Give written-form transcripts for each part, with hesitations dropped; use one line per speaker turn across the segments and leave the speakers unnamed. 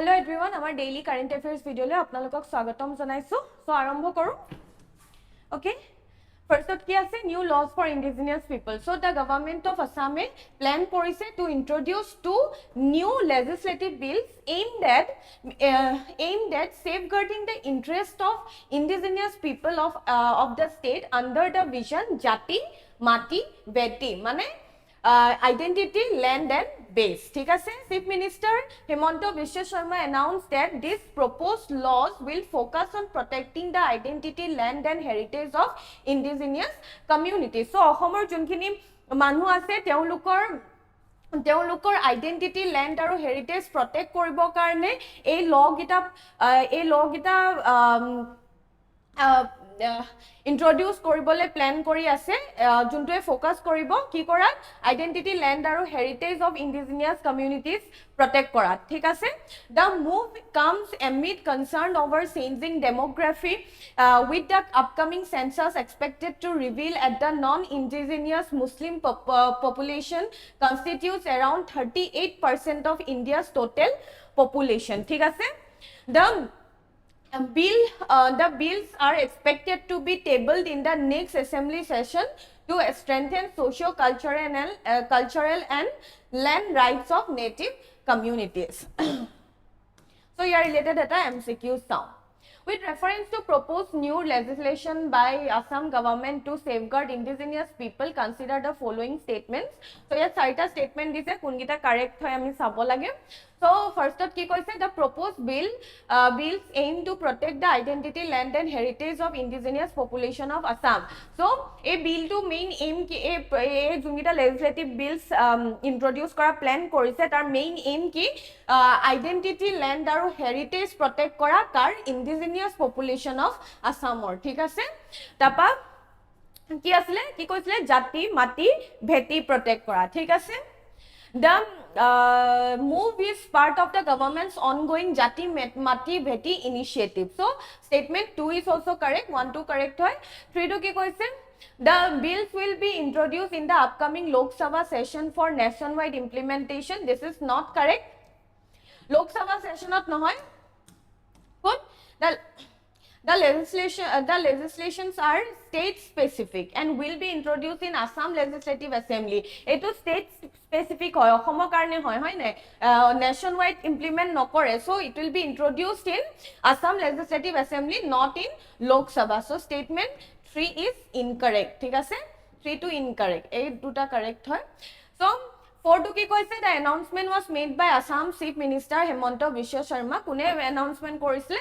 Hello everyone, our daily current affairs video le apnalokok swagatom janaisu. So arambho koru. Okay. First up ki ase new laws for indigenous people. So the government of Assam plan korise to introduce two new legislative bills aimed at safeguarding the interest of indigenous people of the state under the vision Jati Mati Beti mane identity, land and base. ঠিক আছে? Chief Minister Hemanta Biswa Sharma announced that these proposed laws will focus on protecting the identity, land and heritage of indigenous communities. So অসমৰ যোনখিনি মানুহ আছে তেওঁলোকৰ identity land আৰু heritage protect কৰিবৰ কাৰণে এই লগিটা introduce koribole plan kori ase juntoe focus koribo ki korat identity land aru heritage of indigenous communities protect korat thik ase the move comes amid concern over changing demography with the upcoming census expected to reveal at the non-indigenous Muslim population constitutes around 38% of India's total population thik ase the bills are expected to be tabled in the next assembly session to strengthen cultural and land rights of native communities. So here related data MCQ sound. With reference to proposed new legislation by Assam government to safeguard indigenous people, consider the following statements. So here charita statement dise kungita correct hoy ami sabo lage. So first up ki koise the proposed bills aim to protect the identity, land and heritage of indigenous population of Assam. So a bill to main aim ki a jungita legislative bills introduce kora plan korise tar main aim ki identity, land aru heritage protect kora tar indigenous population of Assamor ঠিক আছে তাপা কি আসলে কি কইছিলে জাতি মাটি ভেটি protect করা ঠিক আছে the move is part of the government's ongoing Jati Mati Beti initiative. So statement 2 is also correct, 1 2 correct hoy 3 to ki koise the bills will be introduced in the upcoming Lok Sabha session for nationwide implementation. This is not correct. Lok Sabha session ot nohoy good the legislations are state specific and will be introduced in Assam Legislative Assembly. Eto state specific hoy Asomor karone hoy na nationwide implement nokore, so it will be introduced in Assam Legislative Assembly, not in Lok Sabha. So statement 3 is incorrect ঠিক আছে 3 to incorrect এই দুটা correct hoy. So for to ki koise the announcement was made by Assam Chief Minister Hemanta Biswa Sharma. Kune announcement korisle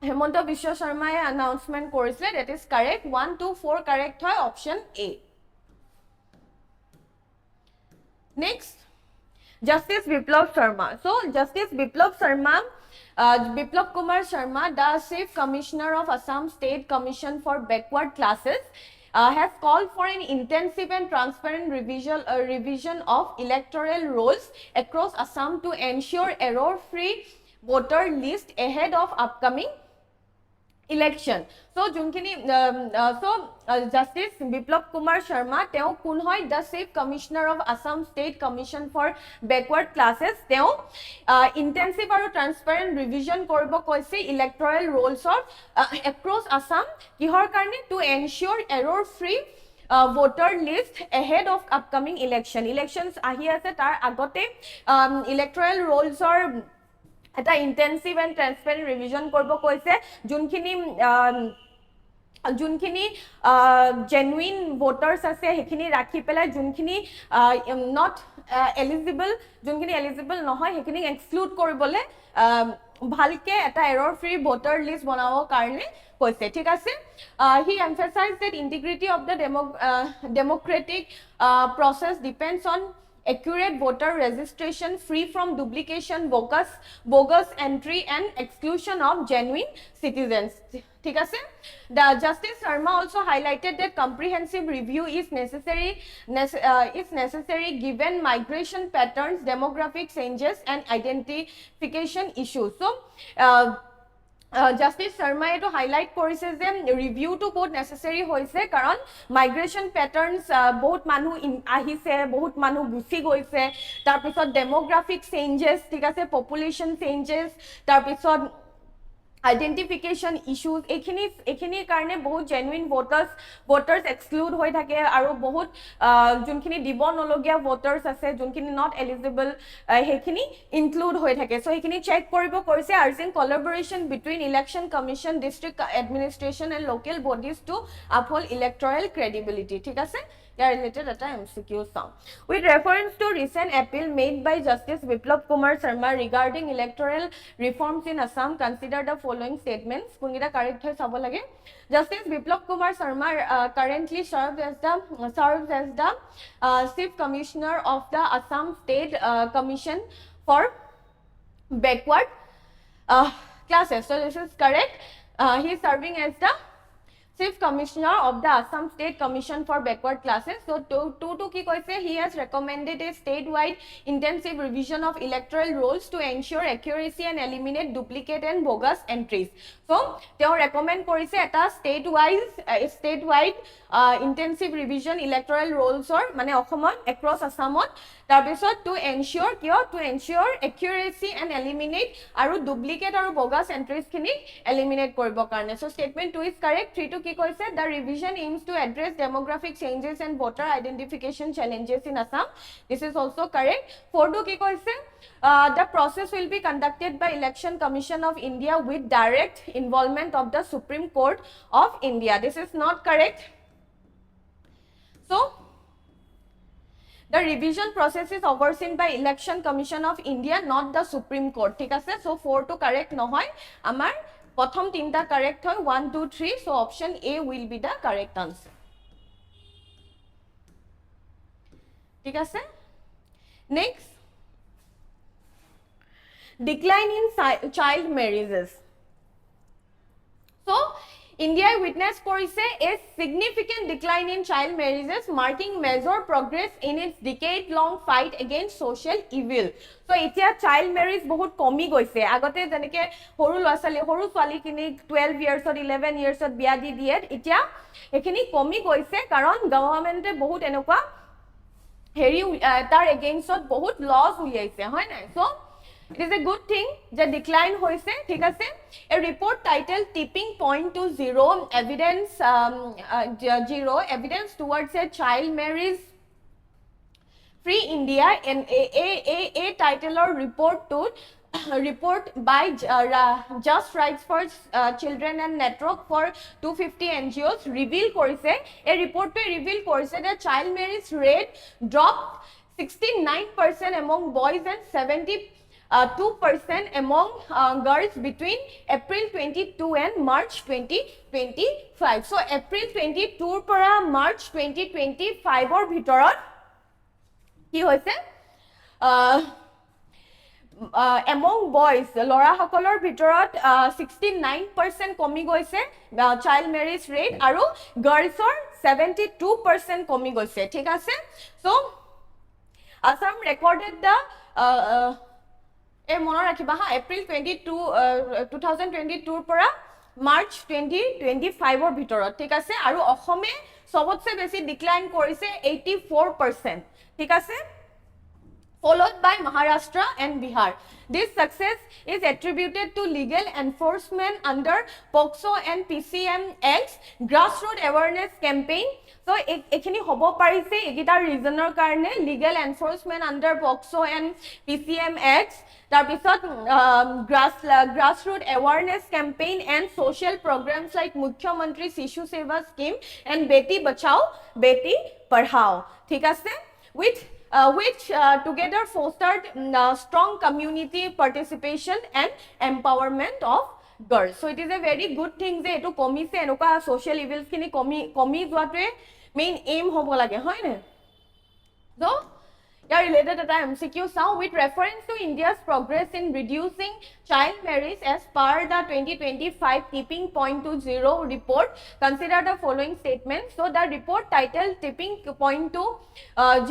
Hemanta Biswa Sharma announcement korisle, that is correct. 1 2 4 correct hoy option A. Next Justice Biplab Sharma. So Justice Biplab Sharma Biplab Kumar Sharma, the Chief Commissioner of Assam State Commission for Backward Classes, has called for an intensive and transparent revision of electoral rolls across Assam to ensure error-free voter list ahead of upcoming election. So Justice Biplab Kumar Sharma teo kun hoy the Chief Commissioner of Assam State Commission for Backward Classes teo intensive aru transparent revision koribo koise electoral rolls across Assam kihor karne to ensure error free voter list ahead of upcoming elections ahi ase tar agote electoral rolls এটা intensive and transparent revision korbo koise junkhini genuine voters ase hekhini rakhi pelai junkhini not eligible junkhini eligible nohoy hekhini exclude koribole bhalke eta error free voter list banabo karone koise thik ase he emphasized that integrity of the democratic process depends on accurate voter registration free from duplication, bogus entry and exclusion of genuine citizens. ঠিক আছে the Justice Sharma also highlighted that comprehensive review is necessary given migration patterns, demographic changes and identification issues. So justice শৰ্মাই এইটো highlight কৰিছে যে ৰিভিউটো বহুত necessary হৈছে কাৰণ migration পেটাৰ্নছ বহুত মানুহ আহিছে, বহুত মানুহ গুচি গৈছে, তাৰপিছত ডেম'গ্ৰাফিক চেঞ্জেছ, ঠিক আছে, পপুলেশ্যন চেঞ্জেছ, তাৰপিছত আইডেণ্টিফিকেশ্যন ইছ্যুজ, এইখিনিৰ কাৰণে বহুত জেনুইন ভোটাৰ্ছ এক্সক্লুড হৈ থাকে আৰু বহুত যোনখিনি দিব নলগীয়া ভোটাৰ্ছ আছে, যোনখিনি নট এলিজিবল, সেইখিনি ইনক্লুড হৈ থাকে। চ' সেইখিনি চেক কৰিব কৰিছে, urging collaboration between Election Commission, district administration and local bodies to uphold electoral credibility, ঠিক আছে। ইয়াৰ ৰিলেটেড এটা MCQ চাওঁ। With reference to recent appeal made by Justice Biplab Kumar Sharma regarding electoral reforms in Assam, consider the following statements. কোনকেইটা correct হয় চাব লাগে। Justice Biplab Kumar Sharma currently serves as the Chief Commissioner of the Assam State Commission for Backward Classes. So this is correct. He is serving as the Chief Commissioner of the Assam State Commission for Backward Classes. So to ki koise, he has recommended a statewide intensive revision of electoral rolls to ensure accuracy and eliminate duplicate and bogus entries. So they recommend korise eta statewide intensive revision electoral rolls or mane Assam across Assamot, তাৰপিছত to ensure accuracy and eliminate আৰু duplicate আৰু bogus entries খিনি eliminate কৰিবৰ কাৰণে। So statement 2 is correct. 3 to কি কৈছে, the revision aims to address demographic changes and voter identification challenges in Assam. This is also correct. 4 to কি কৈছে, the process will be conducted by Election Commission of India with direct involvement of the Supreme Court of India. This is not correct. So the revision process is overseen by Election Commission of India, not the Supreme Court, ঠিক আছে। So 4 to correct নহয়, আমাৰ প্ৰথম তিনটা correct হয়, 1 2 3, so option A will be the correct answer, ঠিক আছে। Next, decline in child marriages. So India witness korise a significant decline in child marriages, marking major progress in its decade-long fight against social evil. So etia child marriage bahut komi goise, agote janeke horu swali kini 12 years or 11 years or biya di diye, etia ekhini komi goise karon government e bahut enokwa heri tar against bahut laws uliaise, hoy na? So it is a good thing যে decline hoise, ঠিক আছে। A report titled Tipping Point to Zero Evidence Towards a Child Marriage Free India, and a title or report by Just Rights for Children and Network for 250 NGOs reveal korise, a report reveal korise that child marriage rate dropped 69% among boys and 2% among girls between April 22 and March 2025. So April 22 para March 2025 or bhitorat ki hoise, among boys lora hokolor bhitorat 69% komi goise child marriage rate, aru girls or 72% komi goise, ঠিক আছে। So Assam recorded the মনত ৰাখিবা হা, এপ্ৰিল 2022 পৰা মাৰ্চ 2025 ভিতৰত, ঠিক আছে। আৰু অসমে সবতছে বেছি ডিক্লাইন কৰিছে 84%, ঠিক আছে, followed by Maharashtra and Bihar. This success is attributed to legal enforcement under POCSO and PCM Acts, grassroots awareness campaign. So ekhini hobo parise egita reasoner karone, legal enforcement under POCSO and PCM Acts, tar pisot grassroots awareness campaign and social programs like Mukhya Mantri Shishu Seva Scheme and Beti Bachao Beti Padhao, ঠিক আছে, which together fostered strong community participation and empowerment of girls. So it is a very good thing je etu komise enoka social evils kini komi joatwe main aim hobo lage, hoy na? So yeah, related to MCQ sound, with reference to India's progress in reducing child marriage as per the 2025 Tipping Point to Zero report, consider the following statements. So the report titled Tipping Point to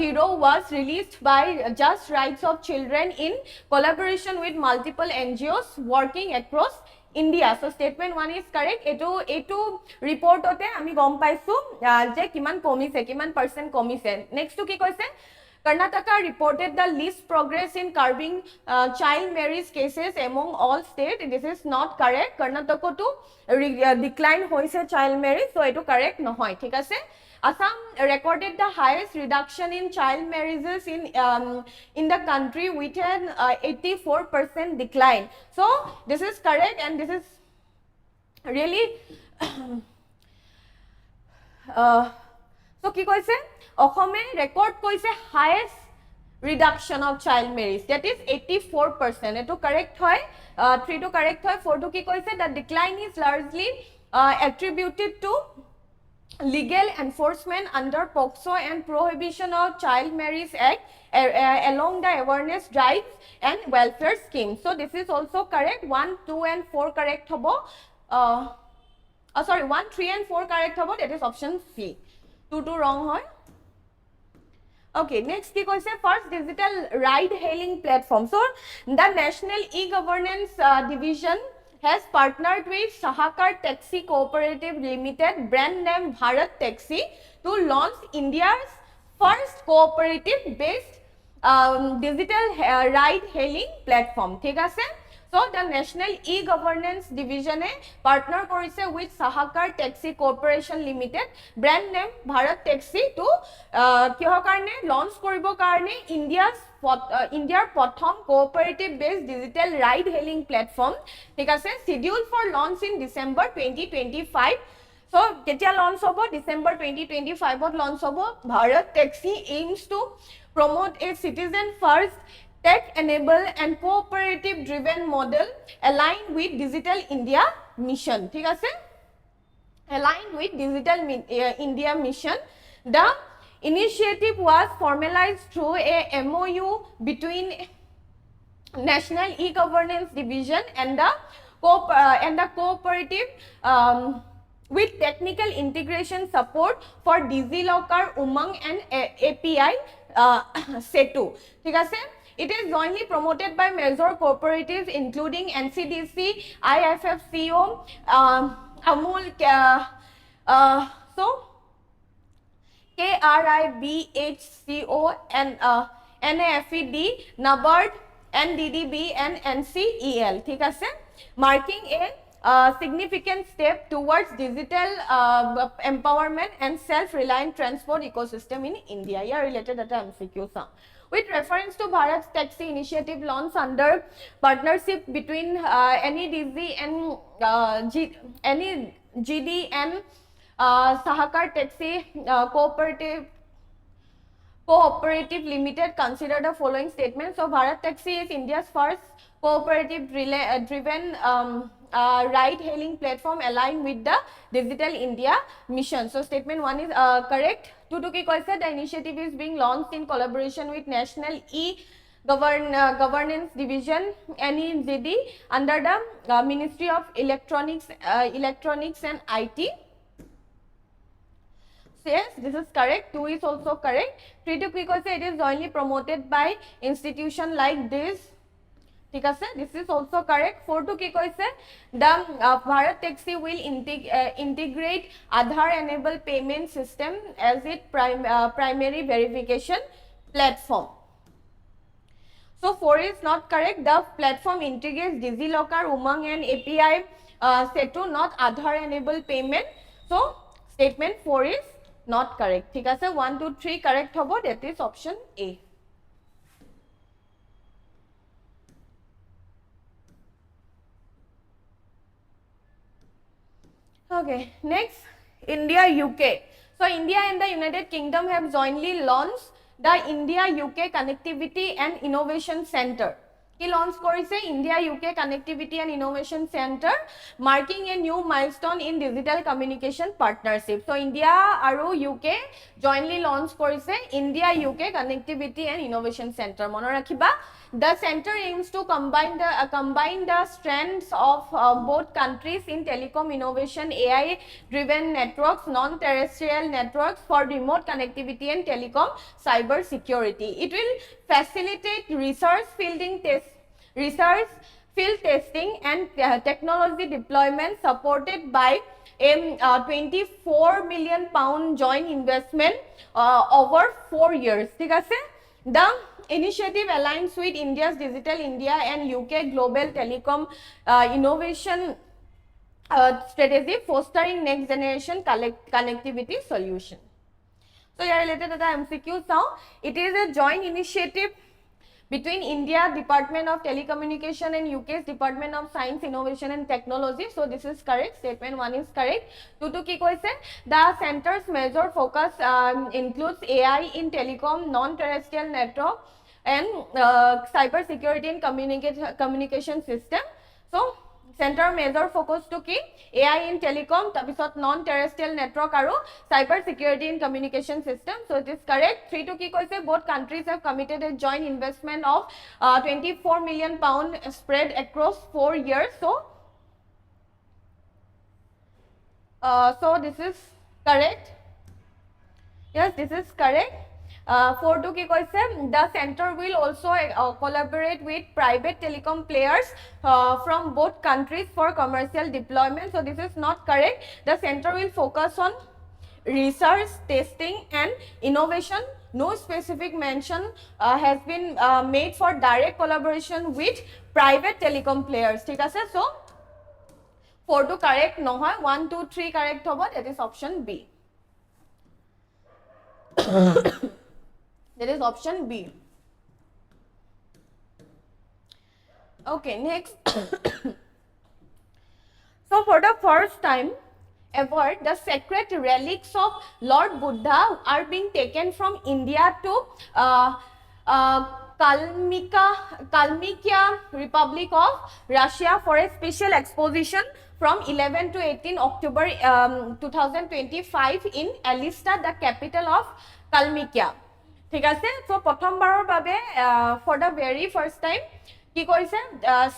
Zero was released by Just Rights of Children in collaboration with multiple NGOs working across India. So statement 1 is correct. Etu report ote ami gom paisu je kiman komise, kiman percent komise. Next to ki koise? Karnataka reported the least progress in curbing child marriage cases among all states. This is not correct. Karnataka to decline hoise child marriage. So etu correct no hoy. Thik ase? Assam recorded the highest reduction in child marriages in the country with an 84% decline. So this is correct, and this is really so ki koise Okhome record koise highest reduction of child marriage, that is 84%. Eto correct hoy, 3 to correct hoy, 4 to ki koise the decline is largely attributed to legal enforcement under POCSO and Prohibition of Child Marriage Act along the awareness drives and welfare schemes. So this is also correct. 1, 2 and 4 correct hobo. Sorry, 1, 3 and 4 correct hobo. That is option C. 2 wrong hoy. Okay, next ki koise first digital ride hailing platform. So the National E-Governance Division has partnered with Sahakar Taxi Cooperative Limited, brand name Bharat Taxi, to launch India's first cooperative based digital ride hailing platform. Thik ase? So the National E-Governance Division partner korise with Sahakar Taxi Corporation Limited, brand name Bharat Taxi, to kihor karone launch koribo karone India's prothom cooperative based digital ride hailing platform. Thik ase? Scheduled for launch in December 2025. So ketia launch hobo? December 2025 ot launch hobo. Bharat Taxi aims to promote a citizen first, tech enabled and cooperative driven model aligned with Digital India mission. Thik ase? Aligned with Digital India mission. The initiative was formalized through a MOU between National E-Governance Division and the cooperative with technical integration support for DigiLocker, Umang and API Setu. Thik ase? It is jointly promoted by major cooperatives including NCDC, IFFCO, Amul, so KRIBHCO and NAFED, NABARD, NDDB and NCEL. Thik ase? Marking a significant step towards digital empowerment and self-reliant transport ecosystem in India. Yeah, related data MCQ sum. With reference to Bharat Taxi initiative launched under partnership between NEDZ and NEGD and Sahakar Taxi Cooperative Limited, consider the following statements. So Bharat Taxi is India's first cooperative driven ride hailing platform aligned with the Digital India mission. So statement 1 is correct. 2 to ki koise the initiative is being launched in collaboration with National E-Governance Division NEGD under the Ministry of Electronics and IT. So yes, this is correct. 2 is also correct. 3 to ki koise it is jointly promoted by institution like this. Thik ase? This is also correct. 4 to ki koise the Bharat Taxi will integrate Aadhaar enabled payment system as its primary verification platform. So 4 is not correct. The platform integrates DigiLocker, Umang and API Setu, not Aadhaar enabled payment. So statement 4 is not correct. Thik ase? 1, 2, 3 correct hobo, that is option A. Okay, next, India UK. So India and the United Kingdom have jointly launched the India UK Connectivity and Innovation Center. Ki launch korise India UK Connectivity and Innovation Center, marking a new milestone in digital communication partnership. So India aru UK jointly launch korise India UK Connectivity and Innovation Center. Mono rakhiba, the center aims to combine the strengths of both countries in telecom innovation, AI driven networks, non-terrestrial networks for remote connectivity and telecom cyber security. It will facilitate research field testing and technology deployment supported by a 24 million pound joint investment over 4 years. ঠিক আছে? The initiative aligns with India's Digital India and UK Global Telecom innovation strategy, fostering next generation connectivity solution. So here related to the MCQ now, it is a joint initiative between India Department of Telecommunication and UK's Department of Science, Innovation and Technology. So this is correct. Statement 1 is correct. To ki koise, the center's major focus includes AI in telecom, non-terrestrial network, and cyber security and communication system. So center major focus to ki AI in telecom, tapisot non-terrestrial network aru cyber security and communication system. So it is correct. 3 to ki koise, both countries have committed a joint investment of 24 million pound spread across 4 years. So this is correct. Yes, this is correct. 4 to ki koise, the center will also collaborate with private telecom players from both countries for commercial deployment. So this is not correct. The center will focus on research, testing and innovation. No specific mention has been made for direct collaboration with private telecom players. ঠিক আছে? So 4 to correct নহয়, 1 2 3 correct hobo, that is option B. That is option B. Okay, next. So for the first time ever, the sacred relics of Lord Buddha are being taken from India to Kalmykia Republic of Russia for a special exposition from 11 to 18 October 2025 in Elista, the capital of Kalmykia. ঠিক আছে? So প্ৰথমবাৰৰ বাবে for the very first time কি কৈছে,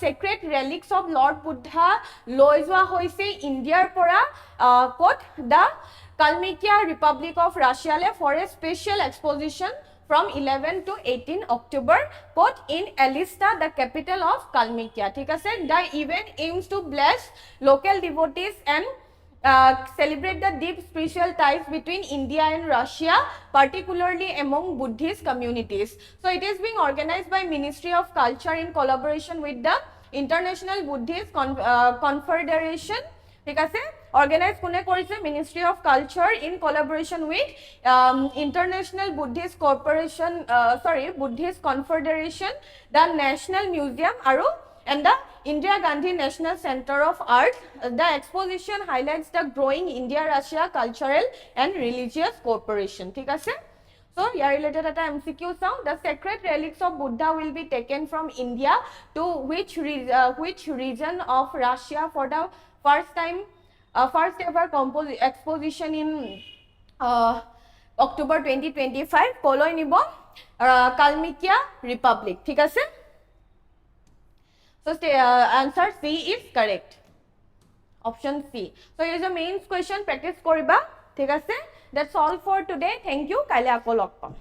sacred relics of Lord Buddha লৈ যোৱা হৈছে ইণ্ডিয়াৰ পৰা ক'ত, the Kalmykia Republic of Russia le for a special exposition from 11 to 18 October ক'ত, in Elista, the capital of Kalmykia. ঠিক আছে? The event aims to bless local devotees and celebrate the deep spiritual ties between India and Russia, particularly among Buddhist communities. So it is being organized by Ministry of Culture in collaboration with the International Buddhist Confederation. ঠিক আছে? Organized কোনে কৰিছে, Ministry of Culture in collaboration with International Buddhist Buddhist Confederation, the National Museum aru and the Indira Gandhi National Center of Art. The exposition highlights the growing India-Russia cultural and religious cooperation. ঠিক আছে? So here related at MCQ sound, the sacred relics of Buddha will be taken from India to which region of Russia for the first ever exposition in October 2025. কলৈ নিব, Kalmykia Republic. ঠিক আছে? So answer C is correct. Option C. So here is a main question, practice koriba. ঠিক আছে? That's all for today. Thank you. কাইলে আকৌ log পাম.